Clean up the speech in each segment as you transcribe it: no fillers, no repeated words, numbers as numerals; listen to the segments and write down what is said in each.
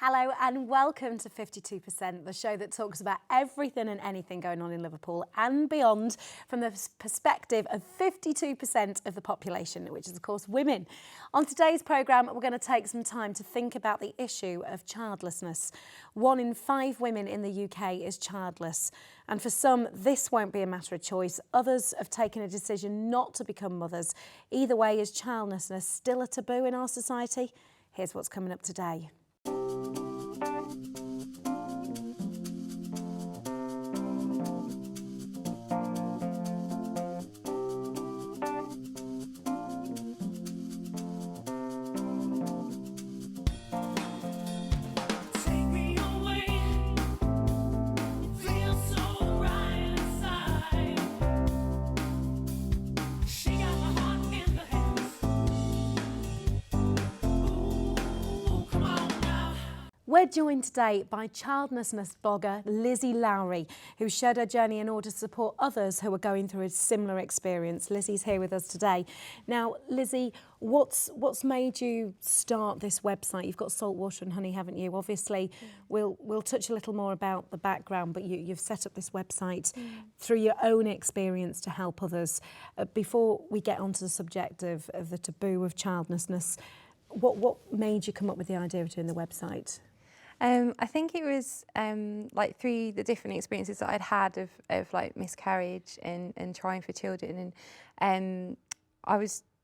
Hello and welcome to 52%, the show that talks about everything and anything going on in Liverpool and beyond from the perspective of 52% of the population, which is of course women. On today's programme, we're going to take some time to think about the issue of childlessness. 1 in 5 women in the UK is childless, and for some this won't be a matter of choice. Others have taken a decision not to become mothers. Either way, is childlessness still a taboo in our society? Here's what's coming up today. We're joined today by childlessness blogger Lizzie Lowrie, who shared her journey in order to support others who are going through a similar experience. Lizzie's here with us today. Now, Lizzie, what's made you start this website? You've got Saltwater and Honey, haven't you? Obviously, we'll touch a little more about the background, but you've set up this website through your own experience to help others. Before we get onto the subject of the taboo of childlessness, what made you come up with the idea of doing the website? I think it was like through the different experiences that I'd had of like miscarriage and trying for children, and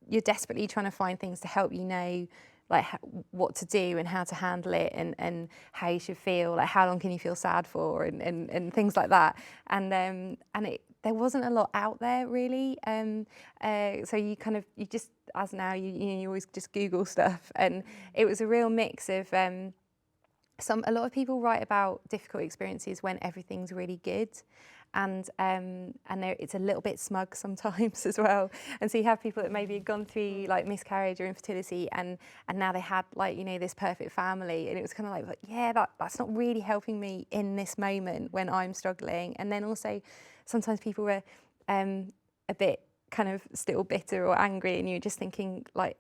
you're desperately trying to find things to help you know like what to do and how to handle it and how you should feel, like how long can you feel sad for and things like that, and there wasn't a lot out there really, so you just as now you always just Google stuff, and it was a real mix of a lot of people write about difficult experiences when everything's really good, and it's a little bit smug sometimes as well. And so you have people that maybe had gone through like miscarriage or infertility, and now they had like this perfect family, and it was kind of like yeah, that's not really helping me in this moment when I'm struggling. And then also sometimes people were a bit kind of still bitter or angry, and you're just thinking like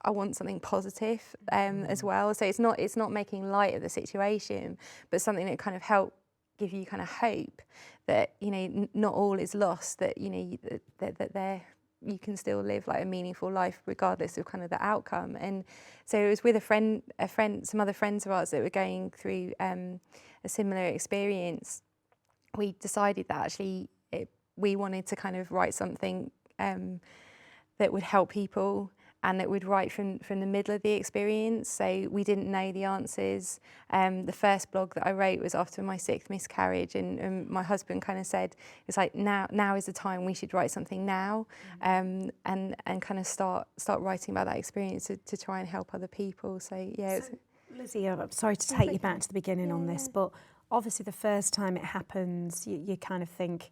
I want something positive as well. So it's not making light of the situation, but something that kind of help give you kind of hope that not all is lost. That that you can still live like a meaningful life regardless of kind of the outcome. And so it was with some other friends of ours that were going through a similar experience. We decided that actually we wanted to kind of write something that would help people, and that would write from the middle of the experience. So we didn't know the answers. The first blog that I wrote was after my 6th miscarriage, and my husband kind of said, it's like now is the time, we should write something now, and kind of start writing about that experience to try and help other people. So yeah. Lizzie, I'm sorry to take you back to the beginning on this, but obviously the first time it happens, you kind of think,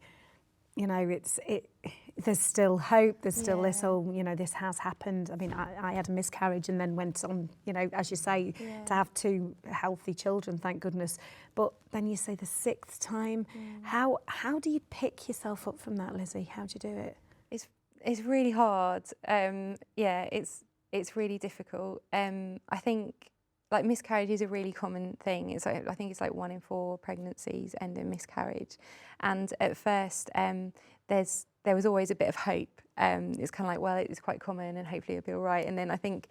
there's still hope, there's still this, this has happened. I mean, I had a miscarriage and then went on, as you say, to have 2 healthy children, thank goodness. But then you say the 6th time. How do you pick yourself up from that, Lizzie? How do you do it? It's really hard. It's really difficult. I think like miscarriage is a really common thing. I think it's like 1 in 4 pregnancies end in miscarriage. And at first, there was always a bit of hope. It's kind of like, well, it's quite common and hopefully it'll be all right. And then I think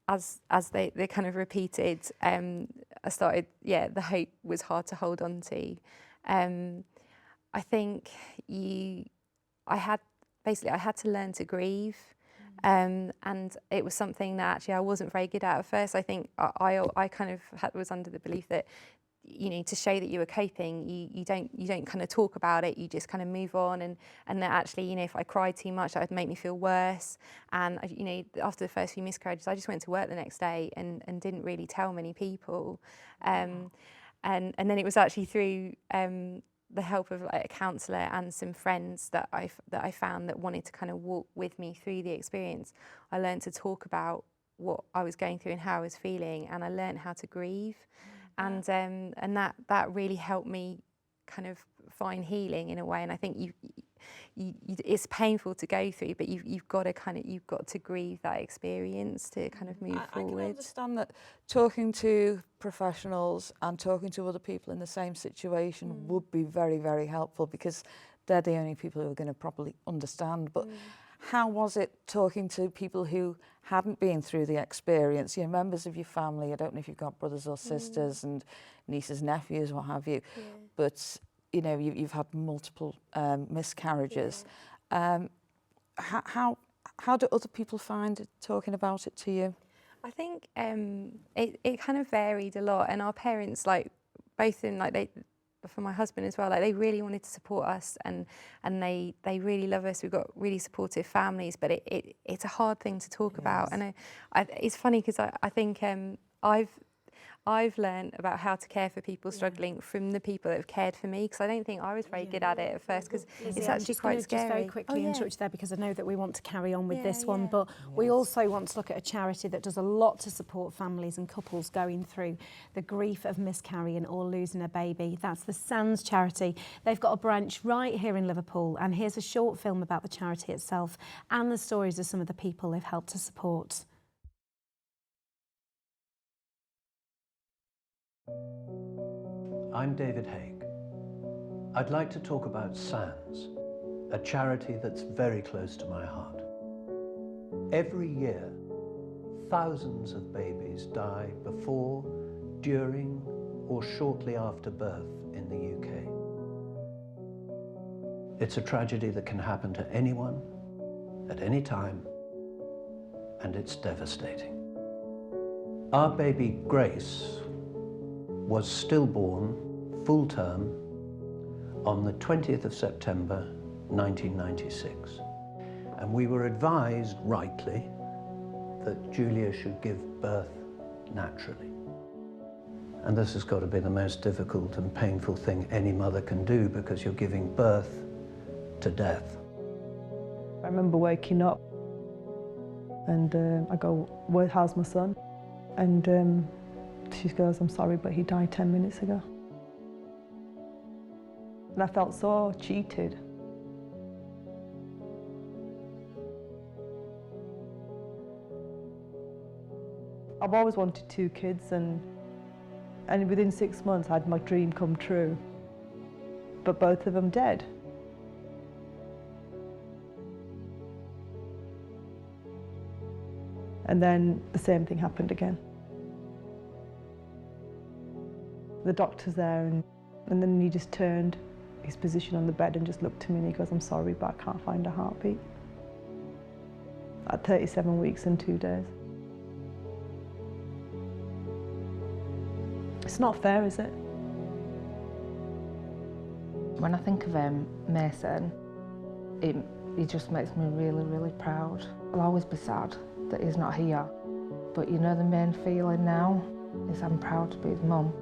as they kind of repeated, I started, the hope was hard to hold on to. I think I had to learn to grieve. And it was something that actually I wasn't very good at first. I think I kind of was under the belief that to show that you were coping, you don't kind of talk about it, you just kind of move on, and that actually if I cried too much that would make me feel worse. And after the first few miscarriages I just went to work the next day and didn't really tell many people, and then it was actually through the help of like a counsellor and some friends that I found that wanted to kind of walk with me through the experience. I learned to talk about what I was going through and how I was feeling, and I learned how to grieve, and that really helped me kind of find healing in a way. And I think it's painful to go through, but you've got to grieve that experience to kind of move forward. I can understand that talking to professionals and talking to other people in the same situation would be very, very helpful, because they're the only people who are going to properly understand. But how was it talking to people who hadn't been through the experience, you know, members of your family? I don't know if you've got brothers or sisters and nieces, nephews, what have you, but you know, you've had multiple miscarriages. How do other people find it, talking about it to you? I think it kind of varied a lot, and our parents, like both in like for my husband as well, like they really wanted to support us, and they really love us. We've got really supportive families, but it's a hard thing to talk about, and it's funny because I think I've learned about how to care for people struggling from the people that have cared for me, because I don't think I was very good at it at first, because it's actually quite scary. Just very quickly interrupt you there, because I know that we want to carry on with this one, but we also want to look at a charity that does a lot to support families and couples going through the grief of miscarrying or losing a baby. That's the SANS charity. They've got a branch right here in Liverpool, and here's a short film about the charity itself and the stories of some of the people they've helped to support. I'm David Haig. I'd like to talk about SANS, a charity that's very close to my heart. Every year, thousands of babies die before, during, or shortly after birth in the UK. It's a tragedy that can happen to anyone, at any time, and it's devastating. Our baby, Grace, was stillborn, full term, on the 20th of September 1996. And we were advised, rightly, that Julia should give birth naturally. And this has got to be the most difficult and painful thing any mother can do, because you're giving birth to death. I remember waking up and I go, how's my son? And she goes, I'm sorry, but he died 10 minutes ago. And I felt so cheated. I've always wanted 2 kids, and within 6 months I had my dream come true. But both of them dead. And then the same thing happened again. The doctor's there, and then he just turned his position on the bed and just looked to me and he goes, I'm sorry, but I can't find a heartbeat. At 37 weeks and 2 days. It's not fair, is it? When I think of Mason, he just makes me really, really proud. I'll always be sad that he's not here, but you know, the main feeling now is I'm proud to be his mum.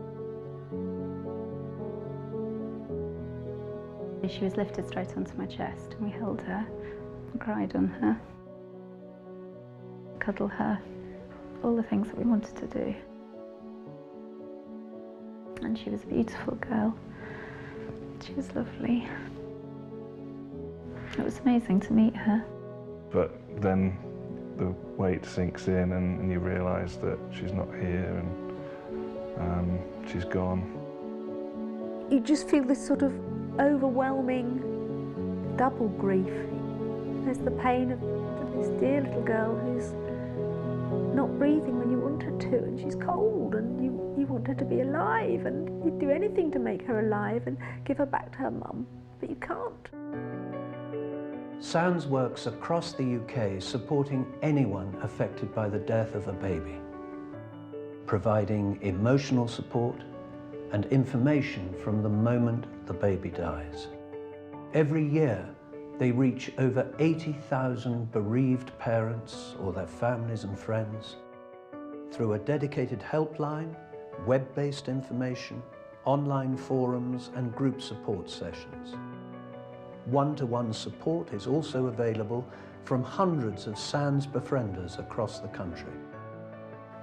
She was lifted straight onto my chest and we held her, cried on her, cuddle her, all the things that we wanted to do. And she was a beautiful girl. She was lovely. It was amazing to meet her. But then the weight sinks in and you realise that she's not here and she's gone. You just feel this sort of overwhelming double grief. There's the pain of this dear little girl who's not breathing when you want her to, and she's cold, and you want her to be alive, and you'd do anything to make her alive and give her back to her mum, but you can't. SANS works across the UK supporting anyone affected by the death of a baby, providing emotional support and information from the moment the baby dies. Every year, they reach over 80,000 bereaved parents or their families and friends through a dedicated helpline, web-based information, online forums and group support sessions. One-to-one support is also available from hundreds of SANS befrienders across the country.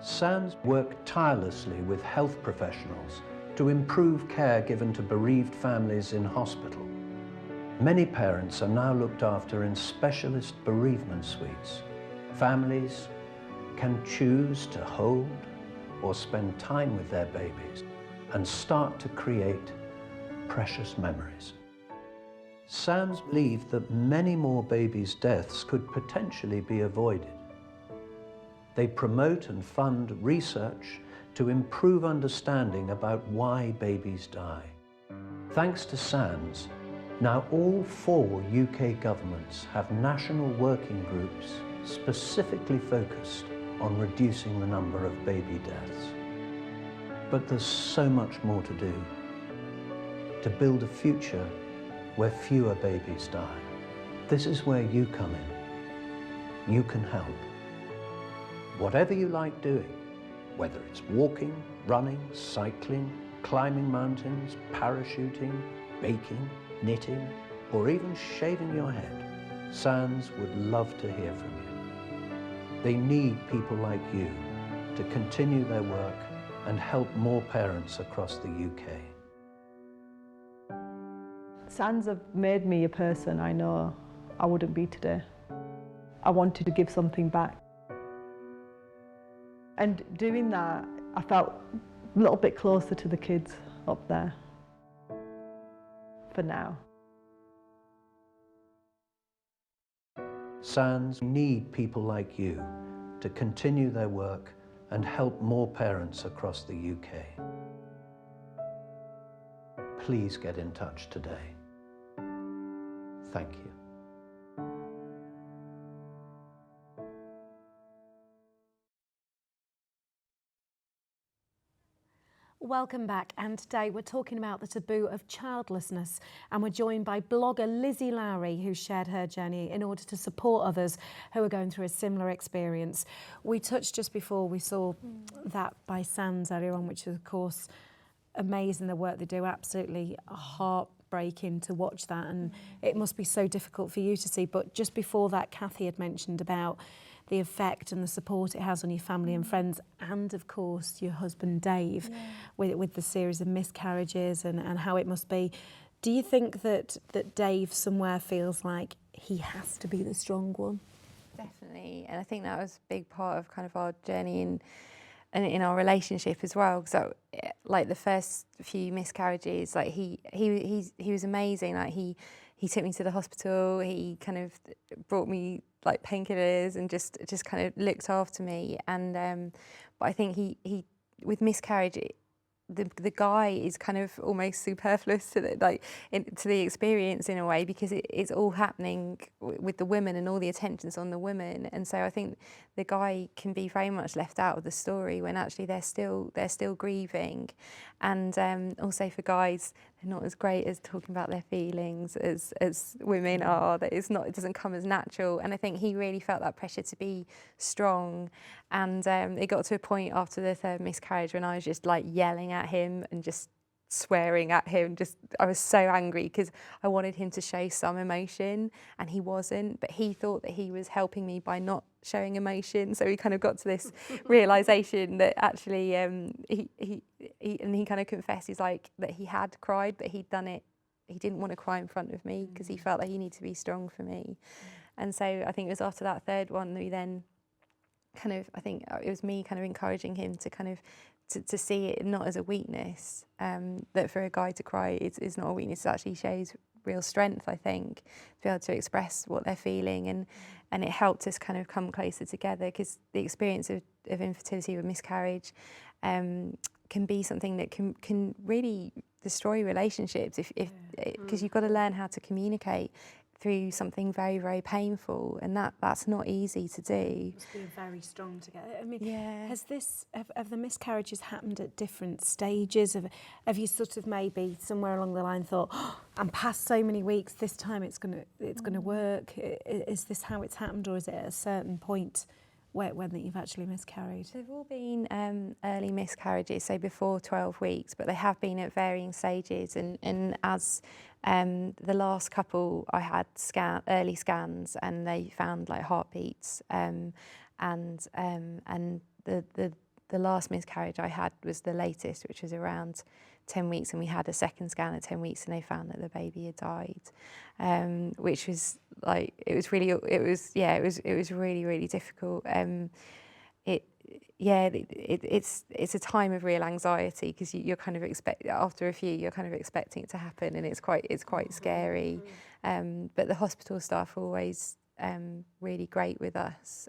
SANS work tirelessly with health professionals to improve care given to bereaved families in hospital. Many parents are now looked after in specialist bereavement suites. Families can choose to hold or spend time with their babies and start to create precious memories. SANS believe that many more babies' deaths could potentially be avoided. They promote and fund research to improve understanding about why babies die. Thanks to SANS, now all 4 UK governments have national working groups specifically focused on reducing the number of baby deaths. But there's so much more to do to build a future where fewer babies die. This is where you come in. You can help. Whatever you like doing, whether it's walking, running, cycling, climbing mountains, parachuting, baking, knitting, or even shaving your head, SANS would love to hear from you. They need people like you to continue their work and help more parents across the UK. SANS have made me a person I know I wouldn't be today. I wanted to give something back. And doing that, I felt a little bit closer to the kids up there, for now. SANS need people like you to continue their work and help more parents across the UK. Please get in touch today. Thank you. Welcome back, and today we're talking about the taboo of childlessness, and we're joined by blogger Lizzie Lowrie, who shared her journey in order to support others who are going through a similar experience. We touched just before, we saw that by SANS earlier on, which is of course amazing, the work they do, absolutely heartbreaking to watch that, and it must be so difficult for you to see. But just before that, Kathy had mentioned about the effect and the support it has on your family and friends, and of course your husband Dave, with the series of miscarriages and how it must be. Do you think that Dave somewhere feels like he has to be the strong one? Definitely, and I think that was a big part of kind of our journey in our relationship as well. So, like the first few miscarriages, like he was amazing. Like he took me to the hospital. He kind of brought me like painkillers and just kind of looked after me. And but I think he with miscarriage, the guy is kind of almost superfluous to the experience in a way, because it's all happening with the women and all the attention's on the women. And so I think the guy can be very much left out of the story when actually they're still grieving. And also for guys, they're not as great as talking about their feelings as women are. That it doesn't come as natural. And I think he really felt that pressure to be strong. And it got to a point after the third miscarriage when I was just like yelling at him and just swearing at him. I was so angry because I wanted him to show some emotion, and he wasn't. But he thought that he was helping me by not showing emotion. So he kind of got to this realization that actually he kind of confessed, he's like, that he had cried, but he'd done it. He didn't want to cry in front of me because he felt that he needed to be strong for me. And so I think it was after that third one that we then kind of, I think it was me kind of encouraging him to kind of to see it not as a weakness, that for a guy to cry is not a weakness. It actually shows real strength, I think, to be able to express what they're feeling, and it helped us kind of come closer together, because the experience of infertility with miscarriage can be something that can really destroy relationships because you've got to learn how to communicate through something very, very painful, and that's not easy to do. Must be very strong together. I mean, have the miscarriages happened at different stages? Have you sort of maybe somewhere along the line thought, oh, I'm past so many weeks, this time it's gonna work? Is this how it's happened, or is it at a certain point when you've actually miscarried? They've all been early miscarriages, so before 12 weeks, but they have been at varying stages. And as the last couple, I had early scans, and they found like heartbeats, and the the last miscarriage I had was the latest, which was around 10 weeks, and we had a second scan at 10 weeks, and they found that the baby had died, which was like, it was really difficult. It's a time of real anxiety, because you're kind of after a few, you're kind of expecting it to happen, and it's quite scary. But the hospital staff are always really great with us.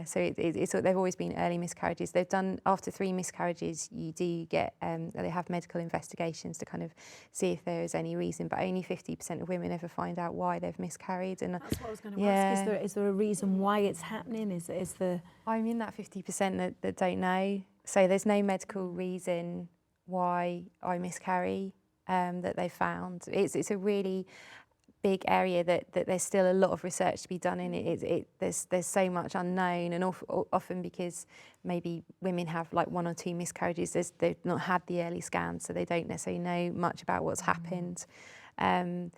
So they've always been early miscarriages. They've done, after 3 miscarriages, you do get, they have medical investigations to kind of see if there is any reason, but only 50% of women ever find out why they've miscarried. And that's what I was going to ask. Is there a reason why it's happening? I'm in that 50% that don't know. So there's no medical reason why I miscarry that they found. It's a really big area that there's still a lot of research to be done in it. There's so much unknown, and often because maybe women have like 1 or 2 miscarriages, they've not had the early scans, so they don't necessarily know much about what's happened. No,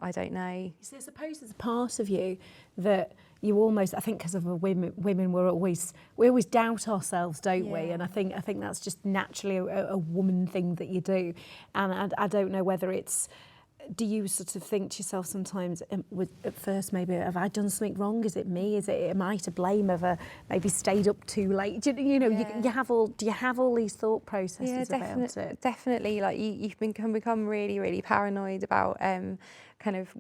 I don't know. So I suppose there's a part of you that you almost, I think because of women we always doubt ourselves, don't we? And I think that's just naturally a woman thing that you do. And I don't know whether it's, do you sort of think to yourself sometimes at first, maybe, have I done something wrong? Is it me? Am I to blame? Have I maybe stayed up too late? Do you have all these thought processes about it? Definitely. Like you've become really, really paranoid about kind of,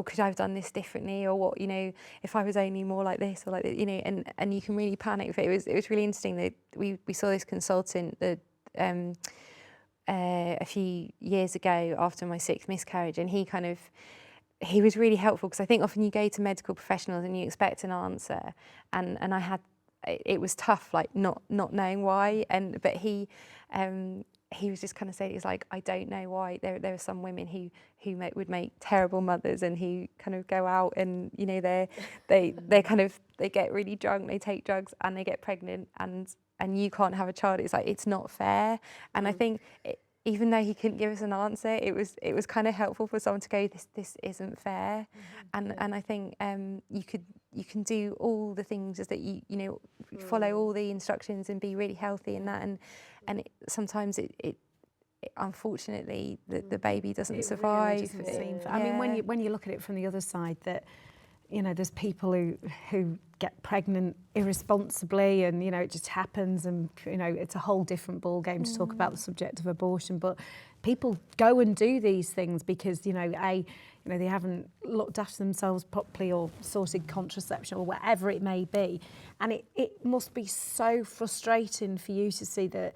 could I have done this differently, or what, if I was only more like this or like that, and you can really panic. But it was really interesting that we saw this consultant that a few years ago after my 6th miscarriage, and he was really helpful, because I think often you go to medical professionals and you expect an answer, and it was tough, like not knowing why, but he was just kind of saying, it's like, I don't know why. There are some women who would make terrible mothers, and who kind of go out and they get really drunk, they take drugs, and they get pregnant, and you can't have a child. It's like, it's not fair. And I think even though he couldn't give us an answer, it was kind of helpful for someone to go, this isn't fair. And I think you can do all the things that you follow all the instructions and be really healthy in that, and sometimes it unfortunately the baby doesn't survive. Really I mean, when you look at it from the other side, that there's people who get pregnant irresponsibly, and it just happens, and it's a whole different ball game to talk about the subject of abortion. But people go and do these things because they haven't looked after themselves properly, or sorted contraception, or whatever it may be, and it must be so frustrating for you to see that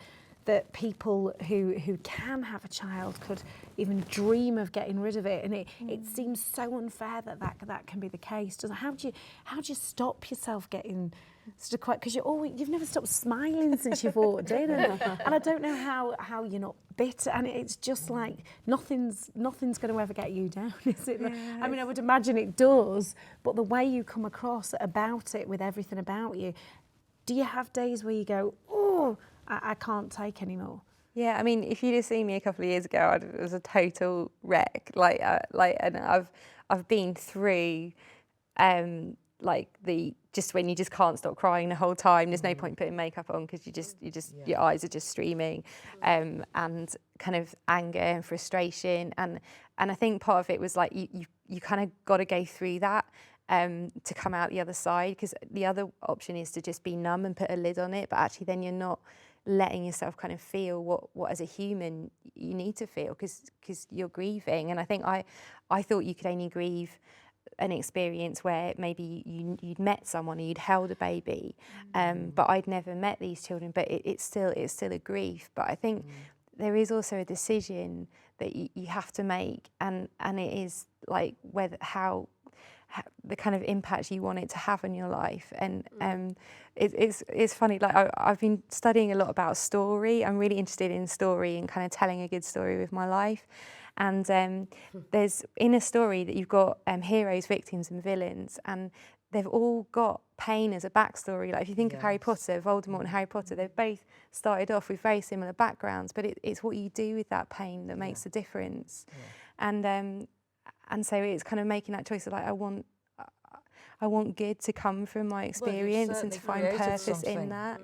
people who can have a child could even dream of getting rid of it, and it seems so unfair that can be the case. How do you stop yourself getting sort of quite, because you've never stopped smiling since you've walked in, and I don't know how you're not bitter, and it's just like nothing's going to ever get you down, is it? I mean, I would imagine it does, but the way you come across about it, with everything about you, do you have days where you go, oh, I can't take anymore? Yeah, I mean, if you'd have seen me a couple of years ago, I was a total wreck. And I've been through, just when you just can't stop crying the whole time. There's no point putting makeup on, because your eyes are just streaming, and kind of anger and frustration. And I think part of it was like you kind of got to go through that. To come out the other side, because the other option is to just be numb and put a lid on it, but actually then you're not letting yourself kind of feel what as a human you need to feel, because you're grieving. And I think I thought you could only grieve an experience where maybe you'd met someone or you'd held a baby, but I'd never met these children. But it's still a grief. But I think there is also a decision that you have to make, and it is like how the kind of impact you want it to have on your life. And it's funny, like I've been studying a lot about story. I'm really interested in story and kind of telling a good story with my life. And there's in a story that you've got heroes, victims and villains, and they've all got pain as a backstory. Like if you think of Harry Potter, Voldemort and Harry Potter, they've both started off with very similar backgrounds, but it's what you do with that pain that makes the difference. And so it's kind of making that choice of like, I want good to come from my experience and to find purpose in that.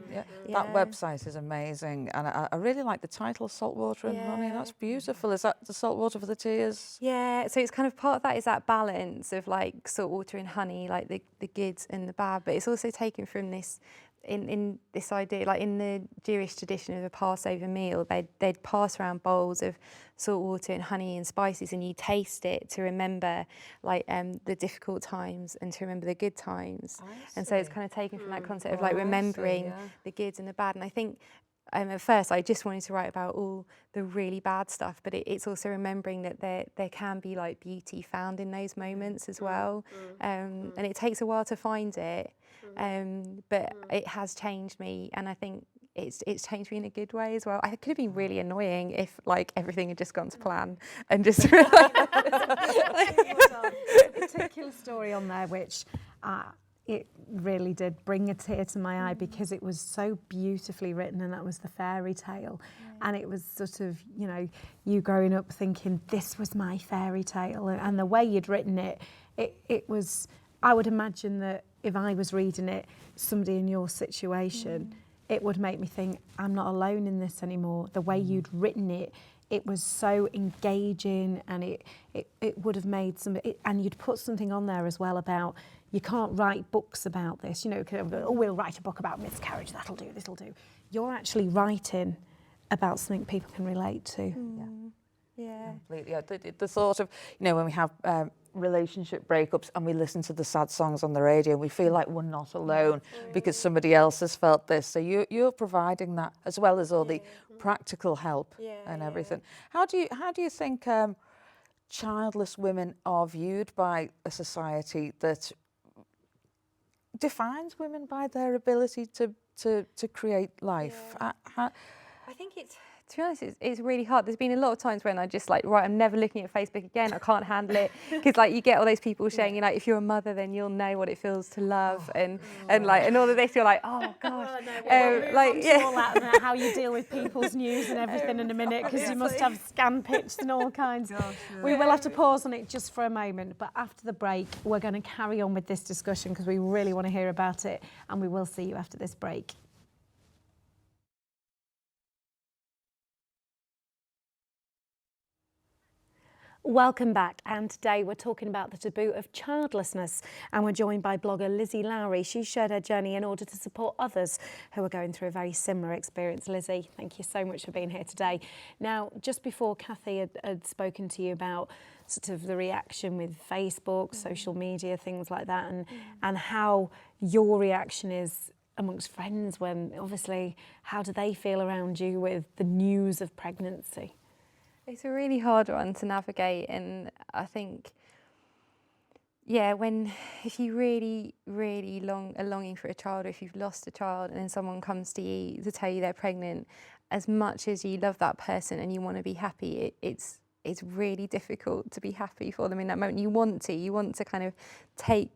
That website is amazing, and I really like the title, Saltwater and Honey. That's beautiful. Is that the saltwater for the tears? Yeah, so it's kind of part of that is that balance of like saltwater and honey, like the good and the bad, but it's also taken from this in this idea, like in the Jewish tradition of a Passover meal, they'd pass around bowls of salt water and honey and spices, and you taste it to remember like the difficult times and to remember the good times. And so it's kind of taken from that concept of like remembering the good and the bad. And I think at first I just wanted to write about all the really bad stuff, but it's also remembering that there can be like beauty found in those moments as well. And it takes a while to find it. But it has changed me, and I think it's changed me in a good way as well. I could have been really annoying if like everything had just gone to plan and just There's a particular story on there which it really did bring a tear to my eye because it was so beautifully written, and that was the fairy tale. And it was sort of, you know, you growing up thinking this was my fairy tale, and the way you'd written it was, I would imagine that if I was reading it, somebody in your situation, it would make me think, I'm not alone in this anymore. The way you'd written it, it was so engaging, and it would have made and you'd put something on there as well about, you can't write books about this, you know, oh, we'll write a book about miscarriage, that'll do, this'll do. You're actually writing about something people can relate to. Yeah. Completely. The thought of, you know, when we have relationship breakups and we listen to the sad songs on the radio, we feel like we're not alone because somebody else has felt this. So you're providing that as well as all the practical help and everything. How do you think childless women are viewed by a society that defines women by their ability to create life? I think to be honest, it's really hard. There's been a lot of times when I just like, right, I'm never looking at Facebook again. I can't handle it, because like you get all those people saying, you know, if you're a mother, then you'll know what it feels to love, and all of this. You're like, oh gosh, all out about how you deal with people's news and everything in a minute, because you must have scan pitched and all kinds. We will have to pause on it just for a moment, but after the break, we're going to carry on with this discussion because we really want to hear about it, and we will see you after this break. Welcome back, and today we're talking about the taboo of childlessness, and we're joined by blogger Lizzie Lowrie. She shared her journey in order to support others who are going through a very similar experience. Lizzie, thank you so much for being here today. Now, just before Kathy had spoken to you about sort of the reaction with Facebook, social media, things like that, and how your reaction is amongst friends when obviously, how do they feel around you with the news of pregnancy? It's a really hard one to navigate, and I think, if you really, really are longing for a child, or if you've lost a child and then someone comes to you to tell you they're pregnant, as much as you love that person and you want to be happy, it's really difficult to be happy for them in that moment. You want to kind of take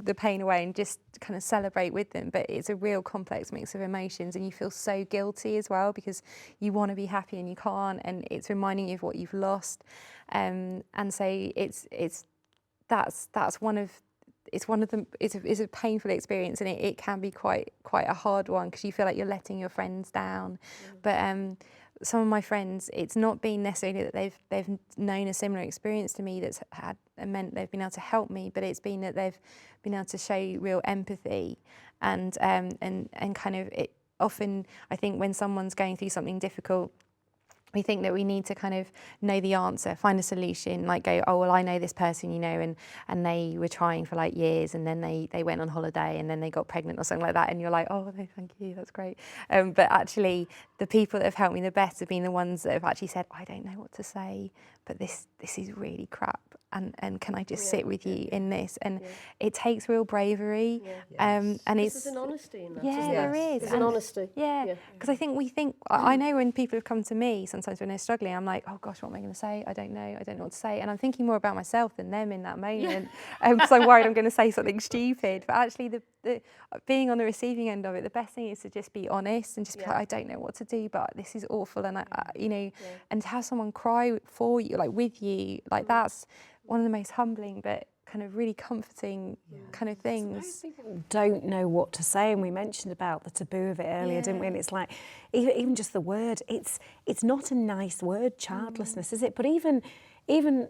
the pain away and just kind of celebrate with them, but it's a real complex mix of emotions, and you feel so guilty as well because you want to be happy and you can't, and it's reminding you of what you've lost, and so that's one of them. It's a painful experience, and it can be quite a hard one because you feel like you're letting your friends down. But some of my friends, it's not been necessarily that they've known a similar experience to me that's meant they've been able to help me, but it's been that they've been able to show real empathy, and kind of it. Often, I think when someone's going through something difficult, we think that we need to kind of know the answer, find a solution, like go, oh, well, I know this person, you know, and they were trying for like years, and then they went on holiday and then they got pregnant or something like that. And you're like, oh, no, thank you, that's great. But actually, the people that have helped me the best have been the ones that have actually said, I don't know what to say, but this is really crap. And can I just sit with you in this? And it takes real bravery. And there's an honesty in that. There is. There's an honesty. Yeah, because I think I know when people have come to me, sometimes when they're struggling, I'm like, oh gosh, what am I going to say? I don't know what to say. And I'm thinking more about myself than them in that moment, because I'm worried I'm going to say something stupid. But actually, being on the receiving end of it, the best thing is to just be honest and just be like, I don't know what to do, but this is awful, and you know, and to have someone cry for you, like with you, like that's one of the most humbling but kind of really comforting kind of things. Most people don't know what to say, and we mentioned about the taboo of it earlier, didn't we? And it's like, even just the word, it's not a nice word, childlessness, is it? But even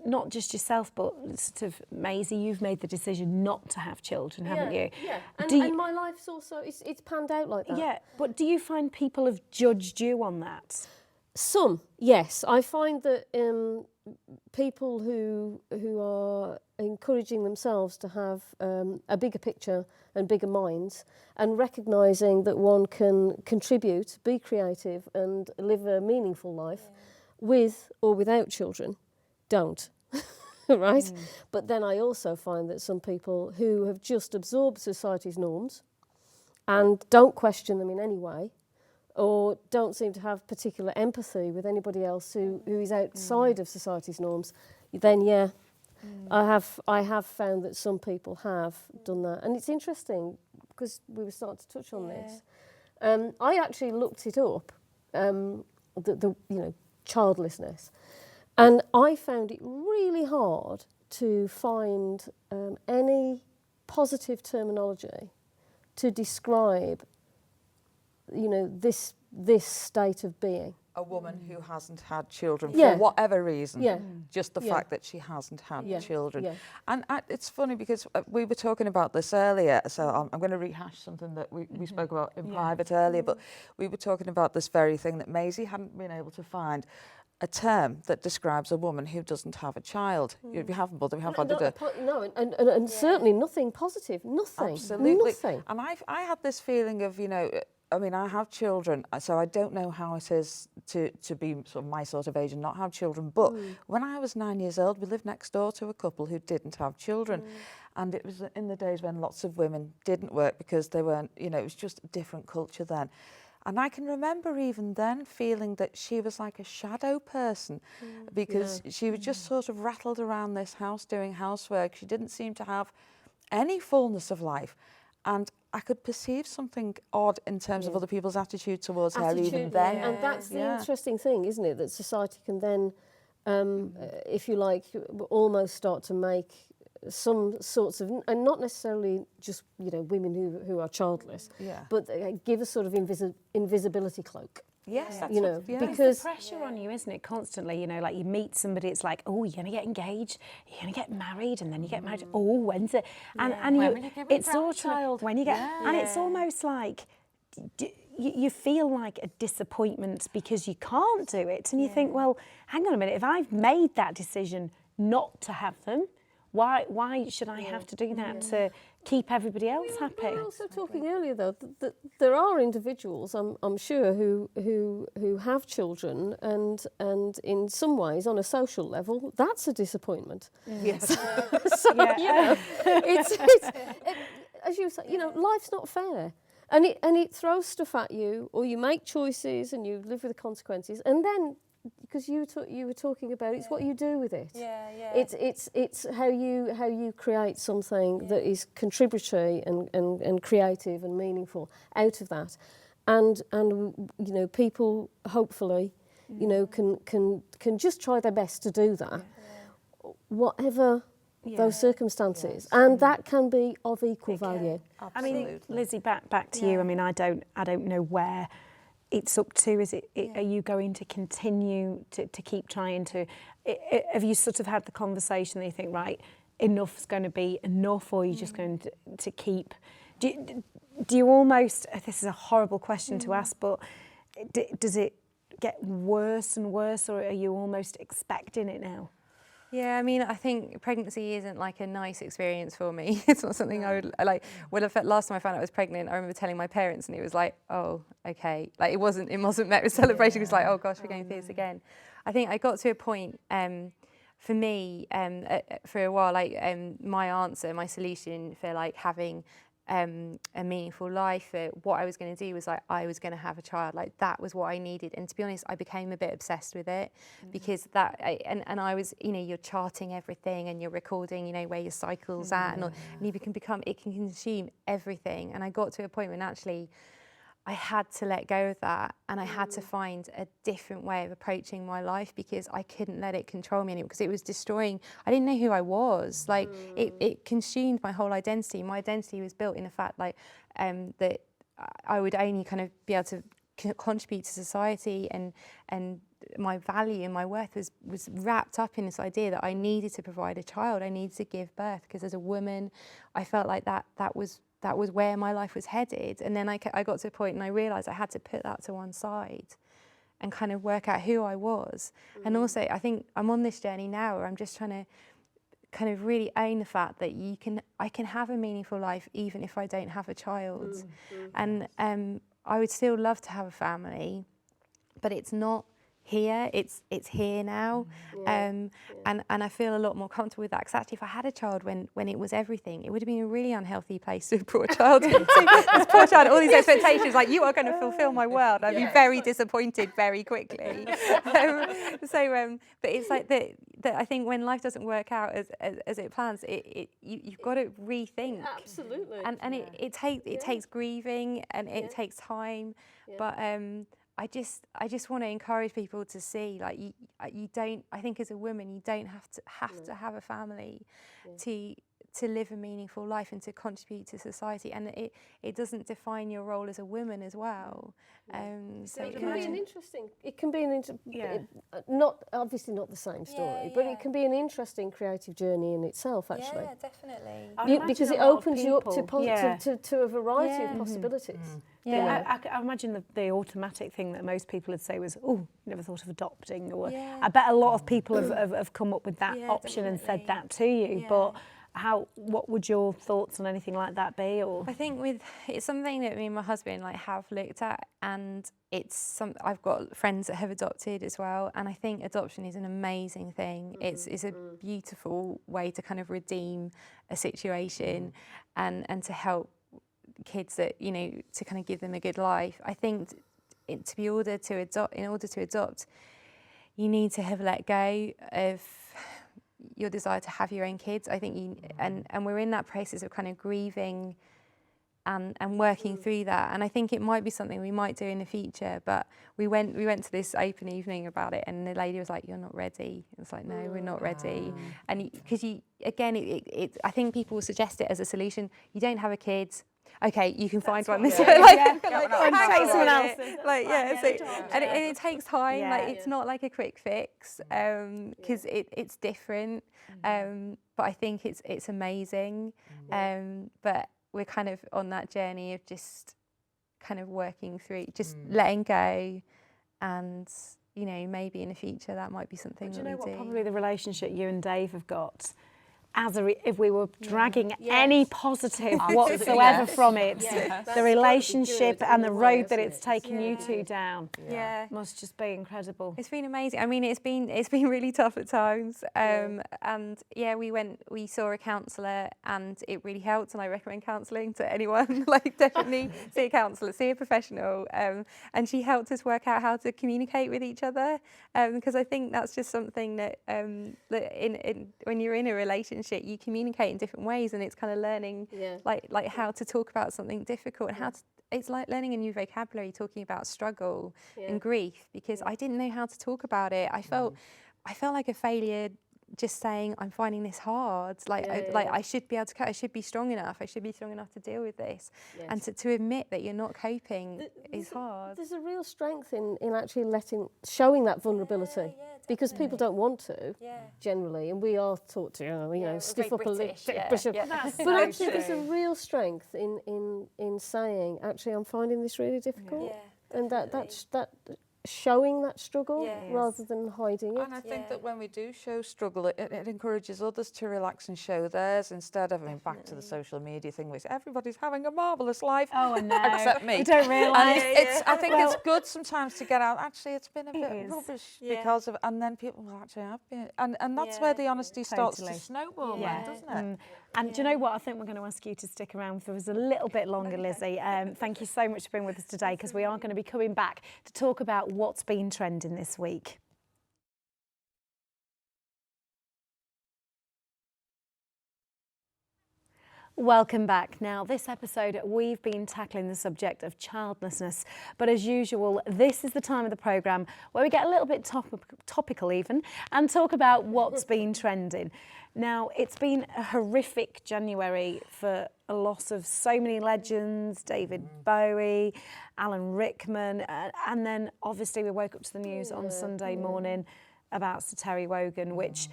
not just yourself, but sort of, Maisie, you've made the decision not to have children, haven't you? Yeah, and my life's also, it's panned out like that. Yeah, but do you find people have judged you on that? Some, yes. I find that people who are encouraging themselves to have a bigger picture and bigger minds, and recognising that one can contribute, be creative and live a meaningful life with or without children, don't. Right? But then I also find that some people who have just absorbed society's norms and don't question them in any way, or don't seem to have particular empathy with anybody else who is outside of society's norms, then I have found that some people have done that. And it's interesting because we were starting to touch on this. I actually looked it up, the childlessness, and I found it really hard to find any positive terminology to describe this state of being. A woman who hasn't had children for whatever reason. Just the fact that she hasn't had children. And it's funny because we were talking about this earlier, so I'm going to rehash something that we spoke about in private earlier, but we were talking about this very thing that Maisie hadn't been able to find a term that describes a woman who doesn't have a child. We haven't, but we have had it. No, and certainly nothing positive, nothing. Absolutely. Nothing. And I had this feeling of, I mean, I have children, so I don't know how it is to be sort of my sort of age and not have children. But when I was 9 years old, we lived next door to a couple who didn't have children. And it was in the days when lots of women didn't work because they weren't, it was just a different culture then. And I can remember even then feeling that she was like a shadow person because she was just sort of rattled around this house doing housework. She didn't seem to have any fullness of life. And I could perceive something odd in terms of other people's attitude towards her even then. And that's the interesting thing, isn't it? That society can then, if you like, almost start to make some sorts of, and not necessarily just women who are childless, but give a sort of invisibility cloak. Yes, that's because it's the pressure on you, isn't it? Constantly, like you meet somebody, it's like, oh, you're going to get engaged, you're going to get married, and then you get married. Oh, when's it? And it's sort of when you get, and it's almost like you feel like a disappointment because you can't do it, and you think, well, hang on a minute, if I've made that decision not to have them, why should I have to do that to keep everybody else happy? We were also talking earlier, though, that there are individuals, I'm sure, who have children, and in some ways, on a social level, that's a disappointment. Yes. It's as you say, life's not fair, and it throws stuff at you, or you make choices and you live with the consequences, and then. Because you were talking about it's what you do with it. It's how you create something that is contributory and creative and meaningful out of that, and people hopefully can just try their best to do that, whatever those circumstances, and that can be of equal value. Absolutely. I mean, Lizzie, back to you. I mean, I don't know where it's up to. Are you going to continue to keep trying to? Have you sort of had the conversation that you think, right, enough's going to be enough, or are you just going to keep? Do you almost? This is a horrible question to ask, but does it get worse and worse, or are you almost expecting it now? Yeah, I mean, I think pregnancy isn't like a nice experience for me. It's not something I would like. When last time I found out I was pregnant, I remember telling my parents, and it was like, oh, okay. Like it wasn't met with celebration. It was like, oh gosh, we're going through this again. I think I got to a point for me for a while, like my answer, my solution for like having a meaningful life, what I was going to do was like I was going to have a child, like that was what I needed. And to be honest, I became a bit obsessed with it because and I was, you know, you're charting everything and you're recording, you know, where your cycle's at, and you can it can consume everything. And I got to a point when actually I had to let go of that, and I had to find a different way of approaching my life because I couldn't let it control me anymore, because it was destroying. I didn't know who I was. Like it consumed my whole identity. My identity was built in the fact like that I would only kind of be able to contribute to society, and my value and my worth was wrapped up in this idea that I needed to provide a child. I needed to give birth, because as a woman, I felt like that was where my life was headed. And then I got to a point and I realised I had to put that to one side and kind of work out who I was. And also, I think I'm on this journey now where I'm just trying to kind of really own the fact that I can have a meaningful life even if I don't have a child. And I would still love to have a family, but it's not here, it's here now. And I feel a lot more comfortable with that, because actually if I had a child when it was everything, it would have been a really unhealthy place to have brought a child into. This poor child, all these expectations, like, you are going to fulfil my world. I'd be very disappointed very quickly. But it's like that I think when life doesn't work out as it plans, you've got to rethink. Absolutely. And it takes grieving, and it takes time, but I just want to encourage people to see, like, you don't, I think as a woman, you don't have to have a family to live a meaningful life and to contribute to society, and it doesn't define your role as a woman as well. So it can be an interesting, not obviously not the same story, but it can be an interesting creative journey in itself, actually. Yeah, definitely. Because it opens you up to a variety of possibilities. Yeah, I imagine the automatic thing that most people would say was, oh, never thought of adopting, or I bet a lot of people have come up with that option and said that to you, but what would your thoughts on anything like that be? Or I think it's something that me and my husband have looked at, and I've got friends that have adopted as well, and I think adoption is an amazing thing. It's a beautiful way to kind of redeem a situation and to help kids that, you know, to kind of give them a good life. I think in order to adopt, you need to have let go of your desire to have your own kids. I think and we're in that process of kind of grieving and working through that. And I think it might be something we might do in the future. But we went to this open evening about it, and the lady was like, "You're not ready." It's like, no, we're not ready. And because I think people will suggest it as a solution. You don't have a kid. Okay, you can find one this way. And it takes time. Like, it's not like a quick fix, because it's different. But I think it's amazing. But we're kind of on that journey of just kind of working through, just letting go, and, you know, maybe in the future that might be something that we do. Do you know what probably the relationship you and Dave have got, if we were dragging any positive whatsoever from it, the relationship and the road that it's taken you two down, must just be incredible. It's been amazing. I mean, it's been really tough at times, and we saw a counsellor, and it really helped. And I recommend counselling to anyone. Like, definitely see a counsellor, see a professional. And she helped us work out how to communicate with each other, because I think that's just something that when you're in a relationship, you communicate in different ways, and it's kind of learning like how to talk about something difficult, and it's like learning a new vocabulary, talking about struggle and grief, because I didn't know how to talk about it. I felt like a failure just saying, I'm finding this hard. I should be able to cope. I should be strong enough. I should be strong enough to deal with this. Yes. And to admit that you're not coping is hard. There's a real strength in actually showing that vulnerability. Because people don't want to, generally, and we are taught to, stiff up a lip. But actually, there's a real strength in saying, actually, I'm finding this really difficult, and that showing that struggle rather than hiding it. And I think that when we do show struggle, it encourages others to relax and show theirs instead of, back to the social media thing, which everybody's having a marvellous life. Oh, I know. Except me. You don't realise. I think it's good sometimes to get out. Actually, it's been a bit rubbish because of, and then people will actually have been, and that's where the honesty starts to snowball, then, doesn't it? And do you know what? I think we're going to ask you to stick around for us a little bit longer, Lizzie. Thank you so much for being with us today, because we are going to be coming back to talk about what's been trending this week. Welcome back. Now, this episode, we've been tackling the subject of childlessness, but as usual, this is the time of the programme where we get a little bit topical even, and talk about what's been trending. Now, it's been a horrific January for a loss of so many legends, David Bowie, Alan Rickman, and then obviously we woke up to the news on Sunday morning about Sir Terry Wogan, which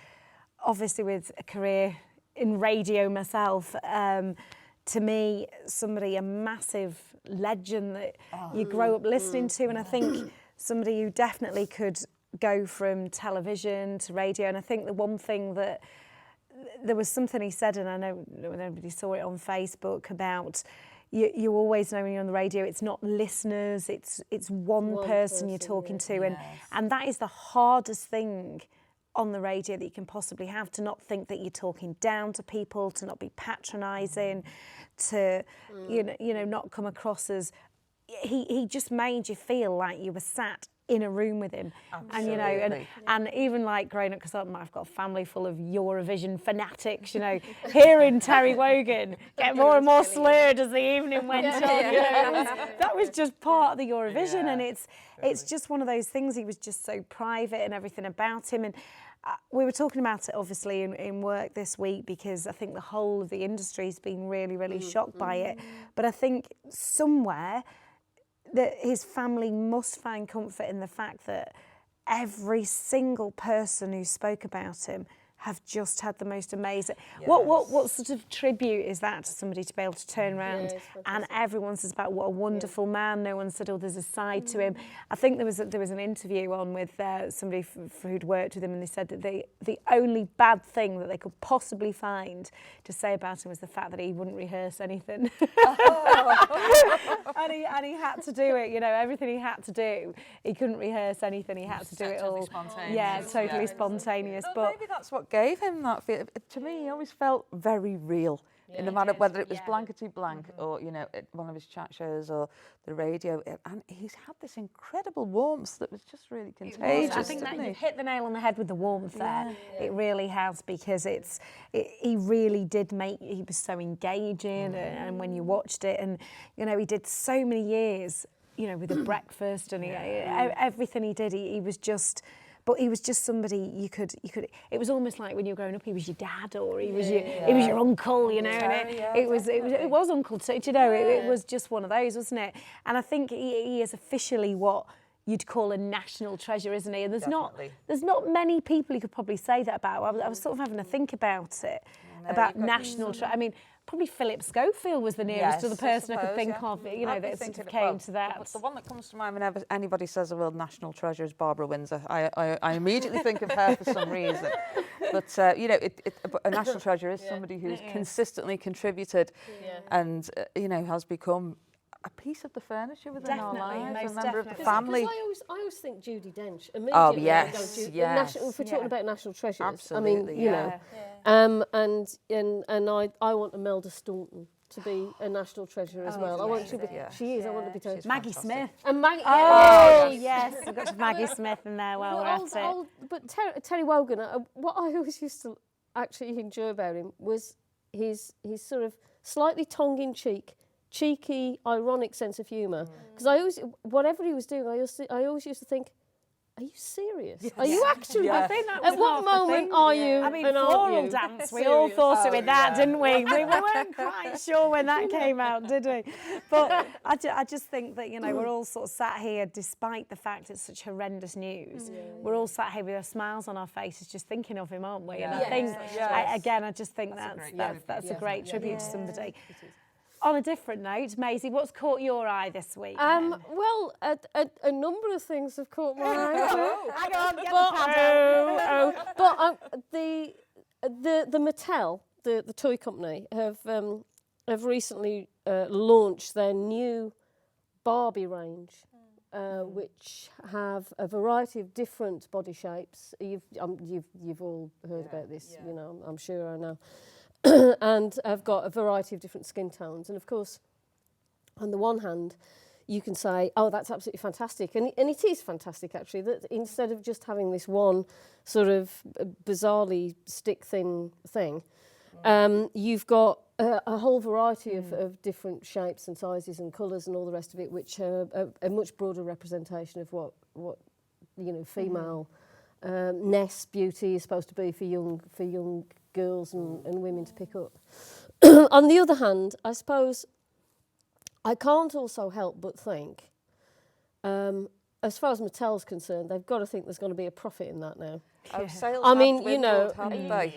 obviously with a career in radio myself, to me, a massive legend that you grow up listening to, and I think somebody who definitely could go from television to radio. And I think the one thing that there was something he said, and I know nobody saw it on Facebook, about you always know when you're on the radio, it's not listeners, it's one person you're talking to, and that is the hardest thing on the radio that you can possibly have, to not think that you're talking down to people, to not be patronising, to you know not come across as he just made you feel like you were sat in a room with him. Absolutely. And and even like growing up, because I've got a family full of Eurovision fanatics, hearing Terry Wogan get more and more slurred as the evening went on. That was just part of the Eurovision, and it's just one of those things. He was just so private and everything about him, and we were talking about it obviously in work this week, because I think the whole of the industry's been really, really shocked by it. But I think somewhere that his family must find comfort in the fact that every single person who spoke about him have just had the most amazing... What sort of tribute is that to somebody to be able to turn around and everyone says about what a wonderful man? No one said, oh, there's a side to him. I think there was an interview on with somebody who'd worked with him, and they said that the only bad thing that they could possibly find to say about him was the fact that he wouldn't rehearse anything. and he had to do it, everything he had to do. He couldn't rehearse anything, he had to do it all. Totally spontaneous. But maybe that's what gave him that feel. To me, he always felt very real, no matter whether it was blankety blank or at one of his chat shows or the radio. And he's had this incredible warmth that was just really contagious. I think that you've hit the nail on the head with the warmth there. It really has, because he really did he was so engaging, and when you watched it, and he did so many years, with the breakfast and everything he did, he was just. But he was just somebody you could. It was almost like when you were growing up, he was your dad, or he was your uncle, and it was Uncle too. It was just one of those, wasn't it? And I think he is officially what you'd call a national treasure, isn't he? And there's not many people you could probably say that about. I was sort of having to think about it, about national treasure. I mean, probably Philip Schofield was the nearest to the person I could think of, that sort of came to that. The one that comes to mind whenever anybody says the word national treasure is Barbara Windsor. I immediately think of her for some reason. But, a national treasure is somebody who's consistently contributed and, has become a piece of the furniture within our lives, a member of the family. Because I always think Judi Dench immediately. Oh, yes. If we're talking about national treasures, absolutely, and I want Imelda Staunton to be a national treasure as well. I want to be. She is. I want to be told. Maggie Smith. And Maggie. Oh yes, I've got Maggie Smith in there while we're at it. But Terry Wogan, what I always used to actually enjoy about him was his sort of slightly tongue-in-cheek, cheeky, ironic sense of humour. Because whatever he was doing, I always used to think, are you serious? Are you actually? I think that was at what moment are you? I mean, Floral Dance, we all thought it with that, didn't we? We weren't quite sure when that came out, did we? But I just think that, we're all sort of sat here, despite the fact it's such horrendous news, we're all sat here with our smiles on our faces just thinking of him, aren't we? And I think, I just think that's a great tribute to somebody. On a different note, Maisie, what's caught your eye this week? Well, a number of things have caught my eye too. Hang on, get the pad out. But the Mattel, the toy company, have recently launched their new Barbie range, which have a variety of different body shapes. You've all heard about this, you know. I'm sure I know. And I've got a variety of different skin tones. And of course, on the one hand, you can say, oh, that's absolutely fantastic. And it is fantastic, actually, that instead of just having this one sort of bizarrely stick-thin thing, you've got a whole variety of different shapes and sizes and colours and all the rest of it, which are a much broader representation of what you know, female ness beauty is supposed to be for young girls and women to pick up. On the other hand, I suppose I can't also help but think, as far as Mattel's concerned, they've got to think there's going to be a profit in that now. Sales I mean, have you know, dwindled, haven't they?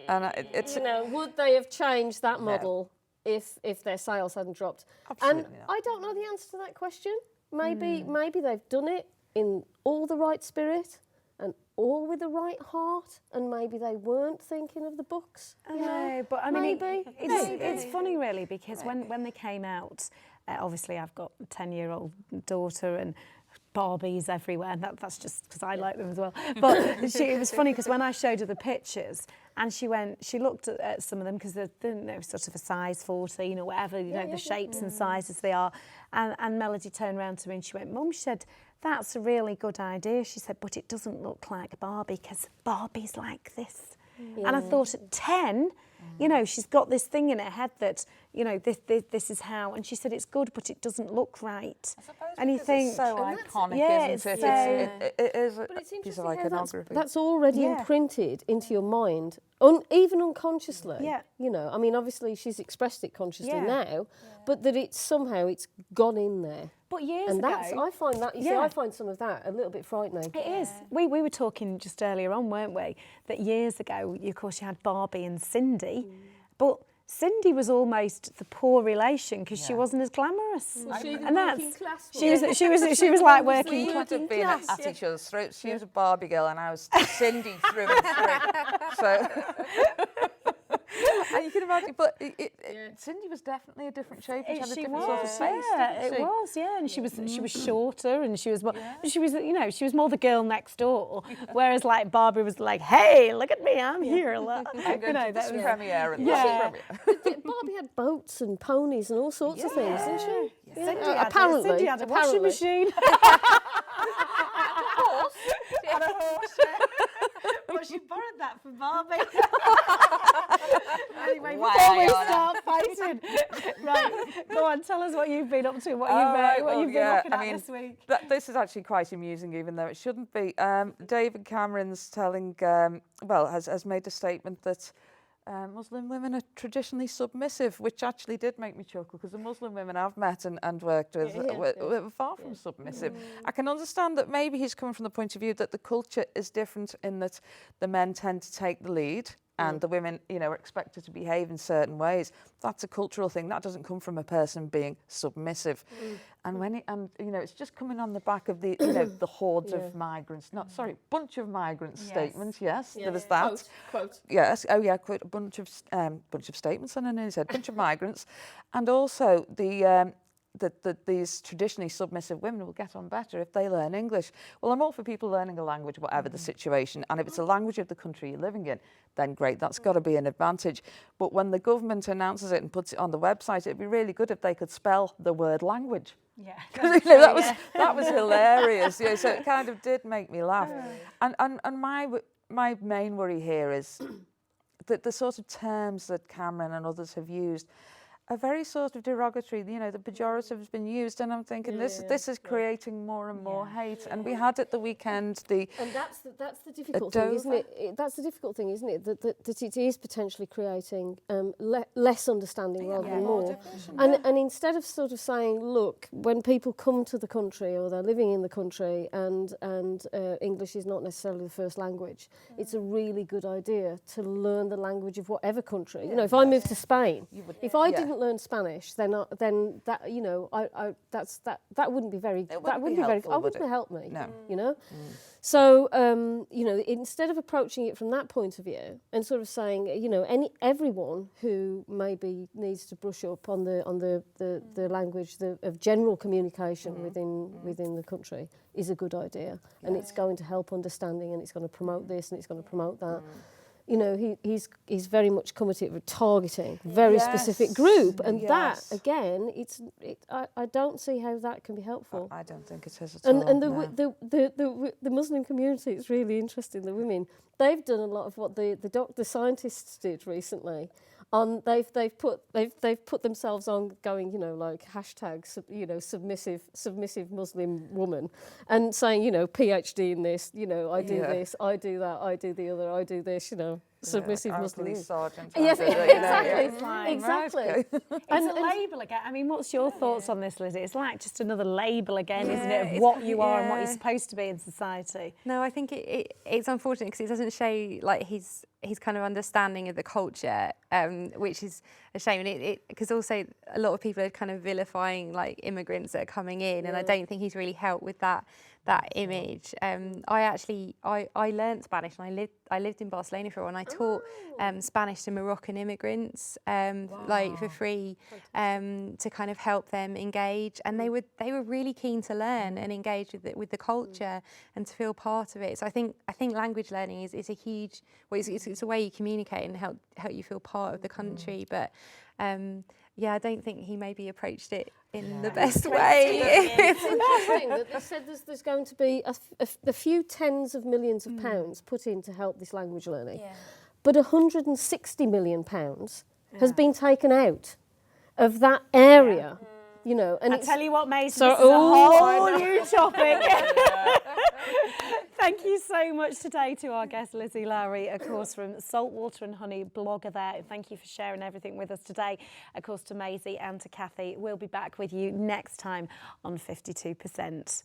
And it's you know, would they have changed that model if their sales hadn't dropped? Absolutely And not. I don't know the answer to that question. Maybe they've done it in all the right spirit and all with the right heart, and maybe they weren't thinking of the books. I know, but I mean, maybe. it's funny really, because when they came out, obviously I've got a 10-year-old daughter and Barbies everywhere, and that's just because I like them as well. But it was funny because when I showed her the pictures, and she looked at some of them because they're sort of a size 14 or whatever, you know, the shapes and sizes they are. And Melody turned around to me and she went, Mum, she said, that's a really good idea. She said, but it doesn't look like Barbie because Barbie's like this. Yeah. And I thought at 10, you know, she's got this thing in her head that, you know, this is how. And she said, it's good, but it doesn't look right. and you think it's so iconic, isn't it? It is a piece of iconography. That's already imprinted into your mind, even unconsciously. Yeah. You know, I mean, obviously she's expressed it consciously now, but that it's gone in there. But years and ago, I find that, you see, I find some of that a little bit frightening. It is. We were talking just earlier on, weren't we, that years ago, of course, you had Barbie and Cindy, but Cindy was almost the poor relation because she wasn't as glamorous. And she was like working class. We would have been at each other's throats. She was a Barbie girl and I was Cindy through and through. So, and you can imagine, but Cindy was definitely a different shape. She had a different sort of face. It was, and she was shorter, and she was more, she was more the girl next door. Whereas like Barbie was like, hey, look at me, I'm here. I'm going to this premiere and Barbie had boats and ponies and all sorts of things, didn't she? Cindy had a washing machine. And a horse. Well, she borrowed that from Barbie. Anyway, before we start fighting, right, go on, tell us what you've been up to, what you've been looking at this week. This is actually quite amusing, even though it shouldn't be. David Cameron's has made a statement that Muslim women are traditionally submissive, which actually did make me chuckle because the Muslim women I've met and worked with were far from submissive. I can understand that maybe he's coming from the point of view that the culture is different in that the men tend to take the lead and the women, you know, are expected to behave in certain ways. That's a cultural thing. That doesn't come from a person being submissive. And you know, it's just coming on the back of the, you know, the hordes of migrants. Bunch of migrants statements. Yes, there was that. Quote. Yes. Oh yeah, quote a bunch of statements. And then he said bunch of migrants, and also that these traditionally submissive women will get on better if they learn English. Well, I'm all for people learning a language, whatever the situation, and if it's a language of the country you're living in, then great, that's got to be an advantage. But when the government announces it and puts it on the website, it'd be really good if they could spell the word language. Yeah, you know, that was hilarious. Yeah, so it kind of did make me laugh. And my main worry here is that the sort of terms that Cameron and others have used are very sort of derogatory. You know, the pejorative has been used, and I'm thinking this is creating more and more hate. And we had at the weekend and that's the difficult thing, isn't it? That's the difficult thing, isn't it? That it is potentially creating less understanding rather than more. And instead of sort of saying, look, when people come to the country or they're living in the country and English is not necessarily the first language, it's a really good idea to learn the language of whatever country. You know, if I moved to Spain, if I didn't hadn't learned Spanish, then that, you know, that wouldn't be very, that wouldn't be very, I wouldn't help me, No. you know? So, you know, instead of approaching it from that point of view and sort of saying, you know, everyone who maybe needs to brush up on the language of general communication within the country is a good idea, and it's going to help understanding, and it's going to promote this, and it's going to promote that. You know, he's very much come at it with targeting very specific group, and that again, I don't see how that can be helpful. I don't think it is at all. And the Muslim community, it's really interesting. The women, they've done a lot of what the scientists did recently. They've put themselves on going, you know, like hashtag, you know, submissive Muslim woman, and saying, you know, PhD in this, you know, I do this, I do that, I do the other, I do this, you know, submissive Muslim. Police sergeant. Yes, exactly, exactly. It's a label again. I mean, what's your thoughts on this, Lizzie? It's like just another label again, isn't it, of what you are and what you're supposed to be in society. No, I think it's unfortunate because it doesn't show like his kind of understanding of the culture, which is a shame. And because also a lot of people are kind of vilifying like immigrants that are coming in, and I don't think he's really helped with that image. I learned Spanish, and I lived in Barcelona for a while, and I taught Spanish to Moroccan immigrants, like for free, to kind of help them engage, and they were really keen to learn and engage with the culture and to feel part of it. So I think language learning is a huge, well, it's a way you communicate and help you feel part of the country, but. Yeah, I don't think he maybe approached it in the best way. It's interesting that they said there's going to be a few tens of millions of pounds put in to help this language learning, but £160 million has been taken out of that area. You know, and I tell you what, Maisie, so, this is a whole new topic. Thank you so much today to our guest, Lizzie Lowrie, of course, from Saltwater and Honey, blogger there. Thank you for sharing everything with us today. Of course, to Maisie and to Kathy. We'll be back with you next time on 52%.